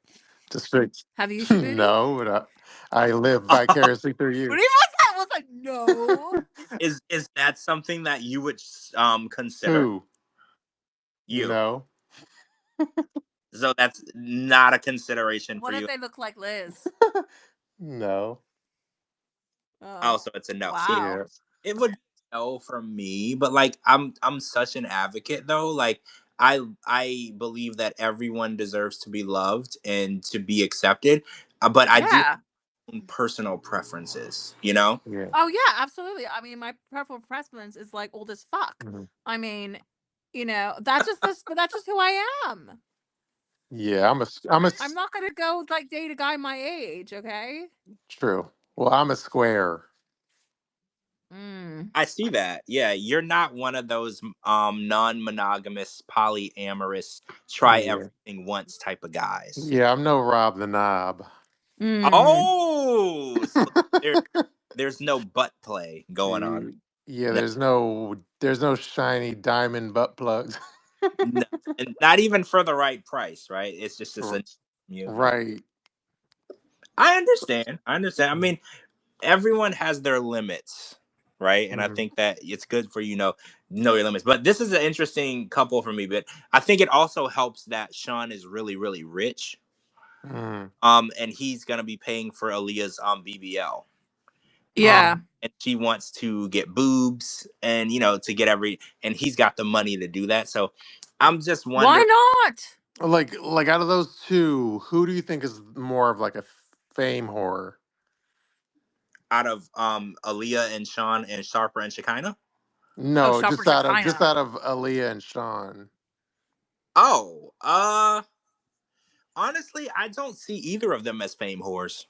just fix. Have you, Shabooty? No, but I live vicariously through What you. do you want that? Was like, no. Is that something that you would consider? Who? You? No. So that's not a consideration for What if you. they look like Liz? No. Oh, Oh, so it's a no. See, wow. Yeah. it would be a no from me, but like I'm such an advocate though. Like I believe that everyone deserves to be loved and to be accepted. But I do Yeah. have personal preferences, you know? Yeah. Oh yeah, absolutely. I mean, my preference is like old as fuck. Mhm. I mean, that's just this, but that's just who I am. Yeah. I'm a. I'm not gonna go like date a guy my age, okay? True. Well, I'm a square. Mm. I see that. Yeah, you're not one of those non-monogamous, polyamorous, try Yeah. everything once type of guys. Yeah. I'm no Rob the Knob. Mm. Oh, so there, there's no butt play going on. Yeah. No, There's no shiny diamond butt plugs. no, and not even for the right price, right? It's just R- a you. right. I understand. I understand. I mean, everyone has their limits, right? And I Mhm. think that it's good for know your limits. But this is an interesting couple for me. But I think it also helps that Sean is really really rich. Mhm. And he's gonna be paying for Aaliyah's BBL. Yeah. And she wants to get boobs and to get and he's got the money to do that. So I'm just Why wondering, not? Like out of those two, who do you think is more of like a fame whore? out of Aaliyah and Sean and Sharper and Shekinah. Oh, No, Shopper just Shekinah. out of Aaliyah and Sean. Oh, honestly, I don't see either of them as fame whores.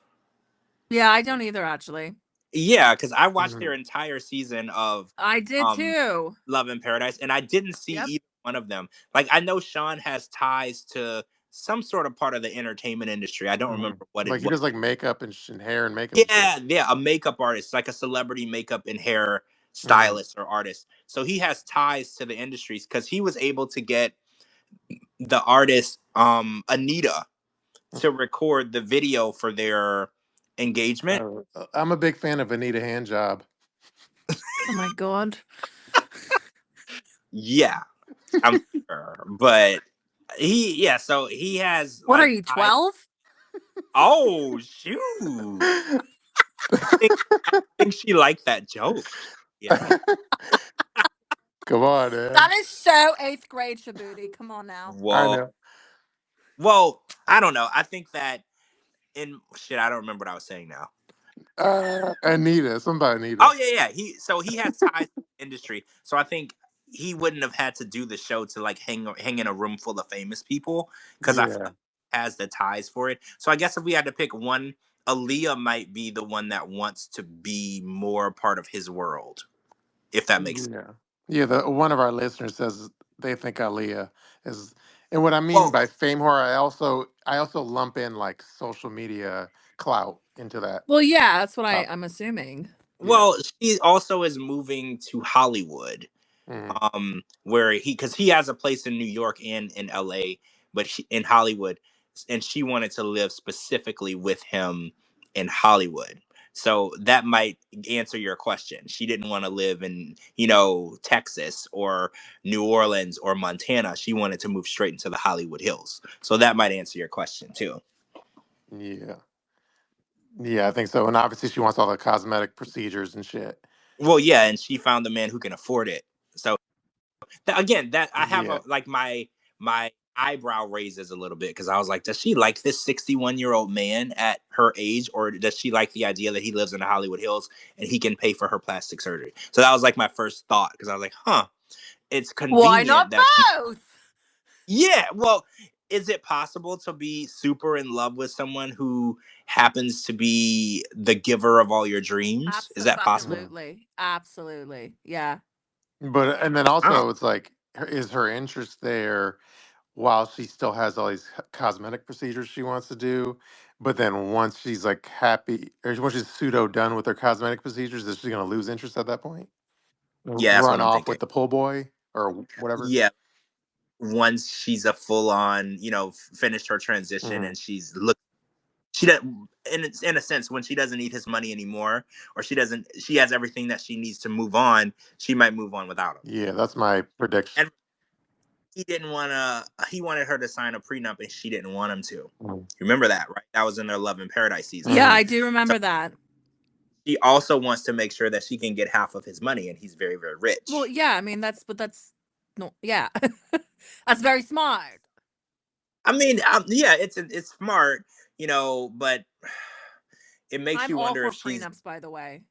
Yeah, I don't either actually. Yeah, because I watched their Mhm. entire season of I did um too. Love in Paradise, and I didn't see Yep. either one of them. Like I know Sean has ties to some sort of part of the entertainment industry. I don't Mhm. remember what it Like he was. does like makeup and hair and makeup and shit. Yeah, yeah, a makeup artist, like a celebrity makeup and hair Mhm. stylist or artist. So he has ties to the industries because he was able to get the artist Anita to record the video for their engagement. I'm a big fan of Anita Handjob. Oh my god. Yeah, I'm sure. But yeah, so he has What are like you, ties. 12? Oh shoot. think think she liked that joke. Yeah. Come on, That man. is so 8th grade, Shabooty. Come on now. I Whoa. know. Well, I don't know. I think that in shit, I don't remember what I was saying now. Anita, somebody Oh Anita. yeah, yeah. He has ties to the industry. So I think he wouldn't have had to do the show to like hang in a room full of famous people because I feel Yeah. like he has the ties for it. So I guess if we had to pick one, Aaliyah might be the one that wants to be more part of his world, if that makes sense. Yeah. Yeah, one of our listeners says they think Aaliyah is, and what I mean Well, by fame whore, I also lump in like social media clout into that. Well, yeah, that's what Top. I'm assuming. Yeah. well, she also is moving to Hollywood. Mhm. Where because he has a place in New York and in LA, but in Hollywood, and she wanted to live specifically with him in Hollywood. So that might answer your question. She didn't want to live in, Texas or New Orleans or Montana. She wanted to move straight into the Hollywood Hills. So that might answer your question too. Yeah. Yeah, I think so. And obviously she wants all the cosmetic procedures and shit. Well, yeah, and she found the man who can afford it. So again, that I have Yeah. like my eyebrow raises a little bit because I was like, does she like this 61-year-old man at her age, or does she like the idea that he lives in the Hollywood Hills and he can pay for her plastic surgery? So that was like my first thought because I was like, huh, it's Why not convenient that she. both? Yeah, well, is it possible to be super in love with someone who happens to be the giver of all your dreams? Is that possible? Absolutely. Absolutely. Yeah. But and then Oh, also it's like, is her interest there while she still has all these cosmetic procedures she wants to do? But then once she's like happy, or once she's pseudo done with her cosmetic procedures, is she going to lose interest at that point? yeah, that's what Run I'm off thinking. with the pull boy or whatever? Yeah, once she's a full on, finished her transition Hmm. and she does in a sense when she doesn't need his money anymore, or she has everything that she needs to move on, she might move on without him. Yeah, that's my prediction. And he wanted her to sign a prenup and she didn't want him to. Remember that, right? That was in their Love in Paradise season. Yeah, Hmm. I do So remember that. she also wants to make sure that she can get half of his money, and he's very, very Well, rich. yeah, I mean that's no, yeah. That's very smart. I mean, yeah, it's smart, but it makes I'm you all wonder for if she's. prenups, by the way.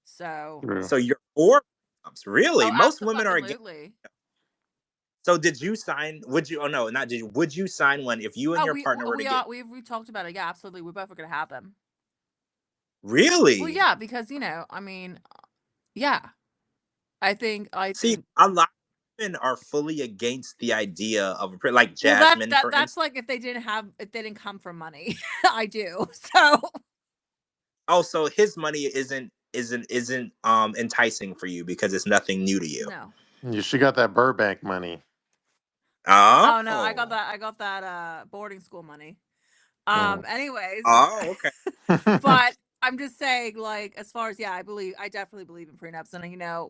So, True. So you're for prenups, really? oh, Most women are against. absolutely. So did you sign? Would you? Oh no, not did you? Would you sign one if you and Oh, your partner were we together? are we talked about it. Yeah, absolutely. We're both gonna have them. Well, Really? yeah, because I mean, yeah. I See, think a lot of women are fully against the idea of like well Jasmine, for that's instance. like if they didn't come from money. I do. So, Also, his money isn't enticing for you because it's nothing new to you. no. Yeah, she got that Burbank money. Oh no, Oh, I got that boarding school money. Mm. Anyways, oh, okay. but I'm just saying, like, as far as, yeah, I definitely believe in prenups. And,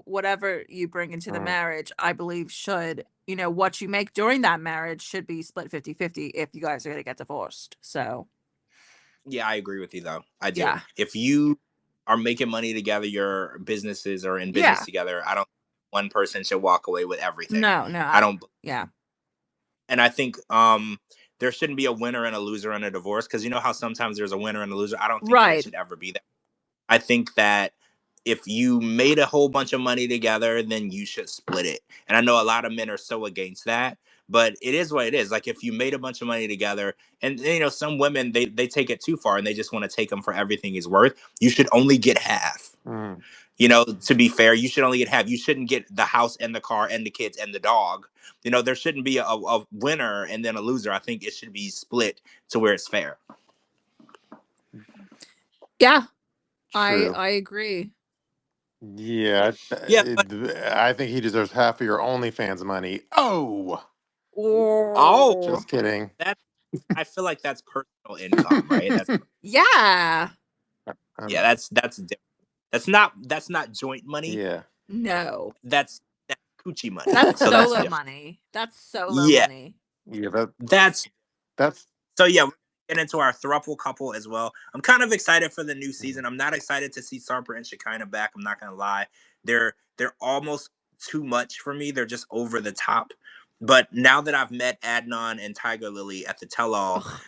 whatever you bring into the Mm. marriage, I believe should, what you make during that marriage should be split 50-50 if you guys are going to get divorced. So, Yeah, I agree with you though. I do. yeah. If you are making money together, your businesses are in business Yeah. together, I don't one person should walk away with everything. No, no. I don't Yeah. and I think there shouldn't be a winner and a loser in a divorce, because you know how sometimes there's a winner and a loser. I don't think that it Right. should ever be that. I think that if you made a whole bunch of money together, then you should split it. And I know a lot of men are so against that, but it is what it is. Like if you made a bunch of money together, and some women they take it too far and they just want to take them for everything he's worth. You should only get half. Mm. To be fair, you should only get half. You shouldn't get the house and the car and the kids and the dog. There shouldn't be a winner and then a loser. I think it should be split to where it's fair. Yeah. True. I agree. Yeah, Yeah, but I think he deserves half of your OnlyFans money. Oh, oh, Oh. just kidding. that I feel like that's personal income, right? Yeah. Yeah, Um, that's different. That's not joint money. No. That's coochie money. That's So that's solo different. money. That's solo Yeah, money. yeah, that that's that's so. Yeah, we're gonna get into our throuple couple as well. I'm kind of excited for the new season. I'm not excited to see Sarper and Shekinah back. I'm not gonna lie. They're almost too much for me. They're just over the top. But now that I've met Adnan and Tiger Lily at the tell-all, Ugh.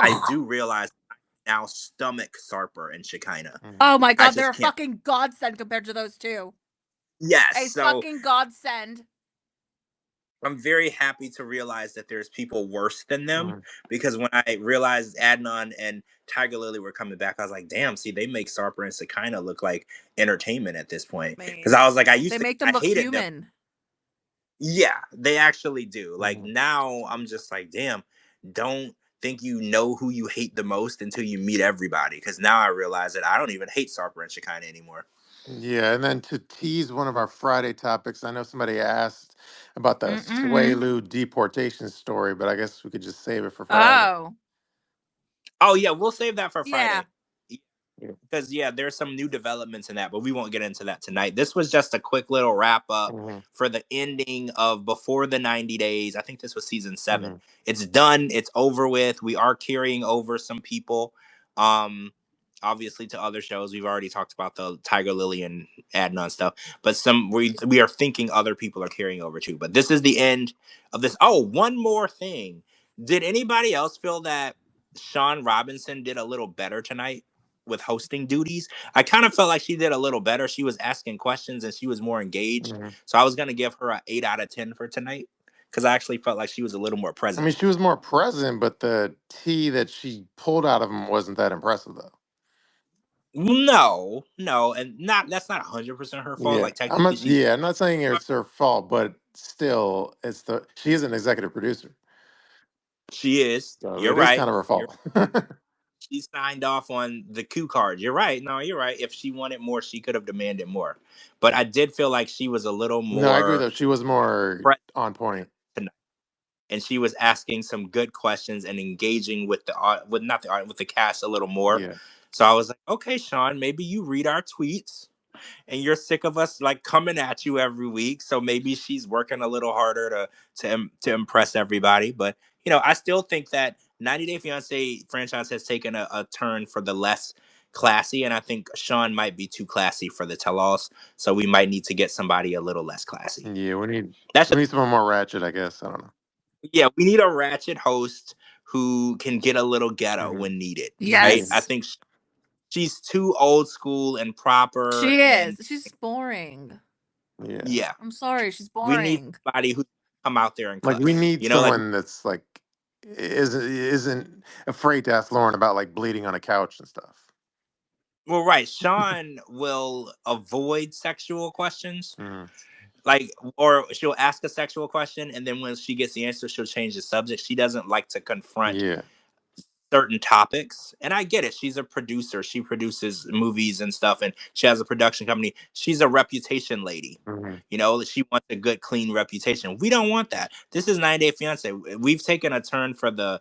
I Ugh. do realize I now stomach Sarper and Shekinah. mhm. Oh my I god, they're just a can't. fucking godsend compared to those two. Yes, A so fucking godsend. I'm very happy to realize that there's people worse than them, Mhm. because when I realized Adnan and Tiger Lily were coming back, I was like, damn, see, they make Sarper and Sakina look like entertainment at this point. I Because mean, I was like, they make them I look hated them. human. Yeah, they actually do. Like Mhm. now, I'm just like, damn, don't think you know who you hate the most until you meet everybody. Because now I realize that I don't even hate Sarper and Shekinah anymore. Yeah, and then to tease one of our Friday topics, I know somebody asked about the Mm-mm. Swelu deportation story, but I guess we could just save it for Friday. Oh. Oh yeah, we'll save that for Yeah. Friday. Because yeah, there's some new developments in that, but we won't get into that tonight. This was just a quick little wrap up Hmm. for the ending of Before the 90 Days. I think this was season 7. Hmm. It's done. It's over with. We are carrying over some people. Um, Obviously to other shows. We've already talked about the Tiger Lily and Adnan stuff, but we are thinking other people are carrying over too. But this is the end of this. Oh, one more thing. Did anybody else feel that Sean Robinson did a little better tonight with hosting duties? I kind of felt like she did a little better. She was asking questions and she was more engaged. Hmm. So I was gonna give her a 8 out of 10 for tonight. because I actually felt like she was a little more I present. mean, she was more present, but the tea that she pulled out of him wasn't that impressive, though. No, and that's not 100% her fault. Yeah, Like technically, I'm not saying it's her fault, but still, she is an executive producer, she is. so You're it is right. kind of her fault. She signed off on the cue card. You're right. No, you're right. If she wanted more, she could have demanded more. But I did feel like she was a little No, I agree more though. She was more present on point. tonight, and she was asking some good questions and engaging with with not the art, with the cast a little more. Yeah. So I was like, okay, Sean, maybe you read our tweets and you're sick of us like coming at you every week. So maybe she's working a little harder to impress everybody. But I still think that 90 Day Fiance franchise has taken a turn for the less classy, and I think Sean might be too classy for the tell-alls. So we might need to get somebody a little less classy. Yeah, That's we need someone more ratchet, I guess. I don't know. Yeah, we need a ratchet host who can get a little ghetto Mhm. when needed. Right? I Yes. think she's too old school and proper, She is. and She's boring. Yeah. yeah, I'm sorry, she's we need boring. somebody who come out there and Like we cuss. need Like someone that's like isn't afraid to ask Lauren about like bleeding on a couch and stuff. well, right. Sean will avoid sexual questions. Mhm. Like, or she'll ask a sexual question, and then when she gets the answer, she'll change the subject. She doesn't like to confront Yeah. certain topics. And I get it. She's a producer. She produces movies and stuff, and she has a production company. She's a reputation lady. Mhm. She wants a good, clean reputation. We don't want that. This is 90 Day Fiance. We've taken a turn for the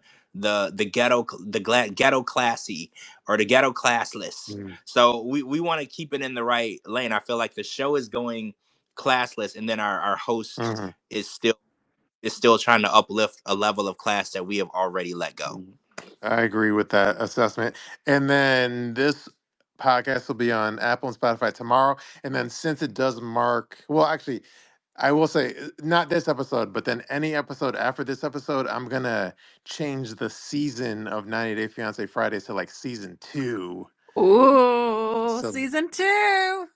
ghetto classy or the ghetto classless. Mhm. So we want to keep it in the right lane. I feel like the show is going classless, and then our host Mhm. is still trying to uplift a level of class that we have already let go. I agree with that assessment. And then this podcast will be on Apple and Spotify tomorrow. And then since it does mark, well, actually, I will say not this episode, but then any episode after this episode, I'm gonna change the season of 90 Day Fiance Fridays to like season 2. Ooh, So season 2.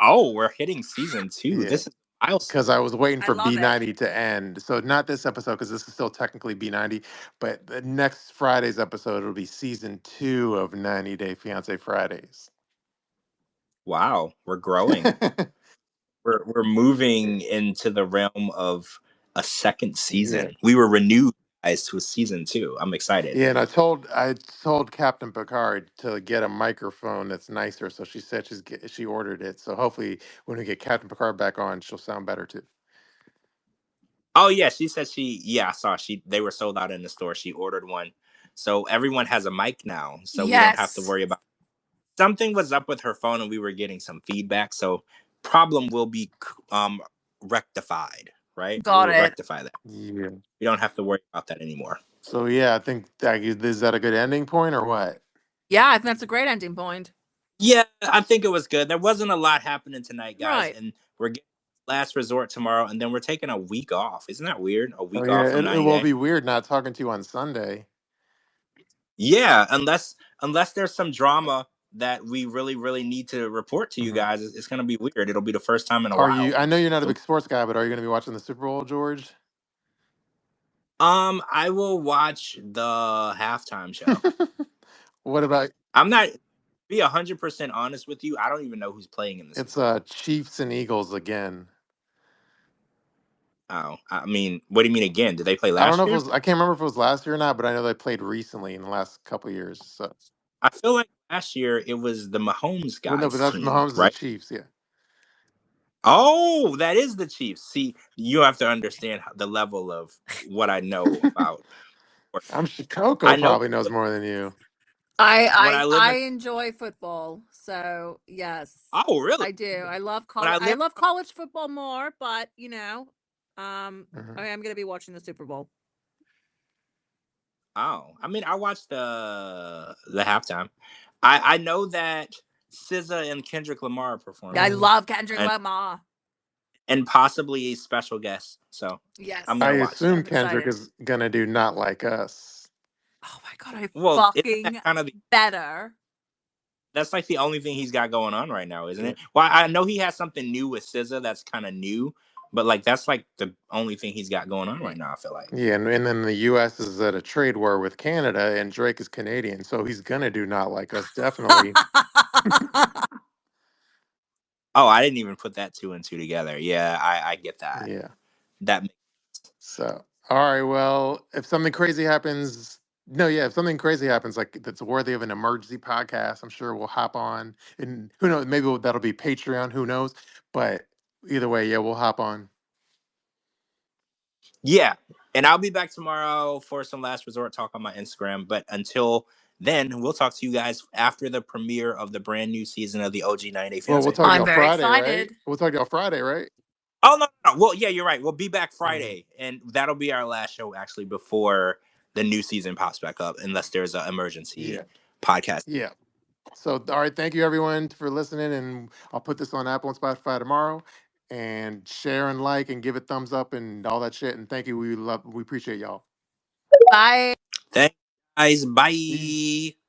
Oh, we're hitting season 2. yeah, This is a milestone. because I was waiting I for love it. B90 to end. So not this episode because this is still technically B90, but the next Friday's episode will be season 2 of 90 Day Fiance Fridays. Wow, we're growing. We're moving into the realm of a second Yeah. season. We were renewed as to a season 2. I'm excited. Yeah, and I told Captain Picard to get a microphone that's nicer. So she said she ordered it. So hopefully when we get Captain Picard back on, she'll sound better too. Oh yeah, she said I saw they were sold out in the store. She ordered one. So everyone has a mic now. So we don't have to Yes. worry about something was up with her phone and we were getting some feedback. So problem will be rectified, right? We Got will it. rectify that. Yeah. We don't have to worry about that anymore. So yeah, I think is that a good ending point or what? Yeah, I think that's a great ending point. Yeah, I think it was good. There wasn't a lot happening tonight, guys, Right. and we're getting last resort tomorrow, and then we're taking a week off. Isn't that weird? A Oh week yeah, off from it 90 will Day. be weird not talking to you on Sunday. Yeah, unless there's some drama that we really really need to report to you Mhm. guys. It's gonna be weird. It'll be the first time in a Are you? while. I know you're not a big sports guy, but are you going to be watching the Super Bowl, George? I will watch the halftime show. What about I'm not be 100% honest with you. I don't even know who's playing in the it's Super Bowl. Chiefs and Eagles again? Oh, I mean, what do you mean again? Did they play I don't know last if it year? was. I can't remember if it was last year or not, but I know they played recently in the last couple years. So, I feel like last year it was the Mahomes well, no, but guys that's team, Mahomes is the right? Chiefs. Yeah, Oh, that is the Chiefs. See, you have to understand the level of what I know about. I'm sure Coco I know probably knows more than you. I when I I live I in. enjoy football. So, yes. Oh, really? I do. I love When I live. college football more, but, Mhm. I am going to be watching the Super Bowl. Oh, I mean, I watched the halftime. I know that SZA and Kendrick Lamar are I performing, Mhm. love Kendrick and Lamar. possibly a special guest. So I'm Yes. I gonna watch assume that. I'm Kendrick excited. is gonna do Not Like Us. Oh my god, I Well, isn't that fucking kind of better. that's like the only thing he's got going on right now, isn't Yeah. it? Well, I know he has something new with SZA that's kind of new, But like that's like the only thing he's got going on right now, I feel like. Yeah, and then the U.S. is at a trade war with Canada, and Drake is Canadian, so he's gonna do Not Like Us, definitely. Oh, I didn't even put that two and two together. Yeah, I get that. Yeah. That So, all right. Well, if something crazy happens, no, yeah, if something crazy happens, like that's worthy of an emergency podcast, I'm sure we'll hop on. And who knows? Maybe that'll be Patreon. Who knows? But either way, yeah, we'll hop on. Yeah. And I'll be back tomorrow for some last resort talk on my Instagram. But until then, we'll talk to you guys after the premiere of the brand new season of the OG 90 Well, we'll Fiancé. talk to I'm y'all very Friday, right? excited. We'll talk to y'all Friday, right? Oh, no. Well, yeah, you're right. We'll be back Mhm. Friday. And that'll be our last show, actually, before the new season pops back up, unless there's an emergency Yeah. podcast. Yeah. So, all right. Thank you, everyone, for listening. And I'll put this on Apple and Spotify tomorrow. And share and like and give it thumbs up and all that shit. And thank you. We appreciate y'all. Bye. Thanks, guys. Peace. Bye.